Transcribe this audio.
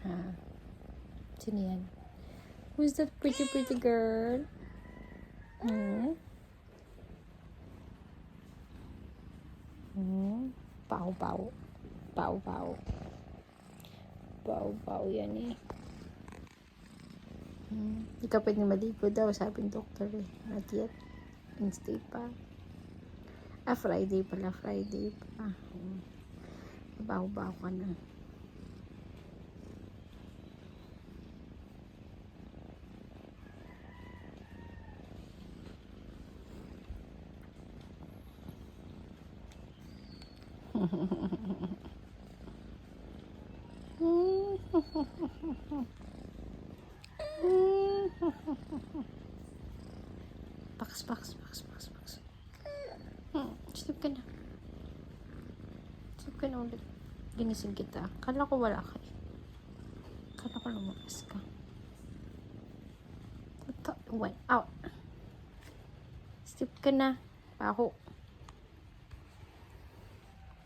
Ha? Sino yan? Who's that pretty girl? Hmm? Hmm? Pau. Pau yan eh. Hindi ka pwedeng maligo daw, sabi ng doktor eh. Not yet. Wednesday pa. Friday pala. Friday pa. Baho-baho ka na. Pakas. Sleep ka na. Sleep ka na ulit. Ginising kita. Kala ko wala ka eh. Kala ko lumabas ka. Went out. Sleep ka na. Paho.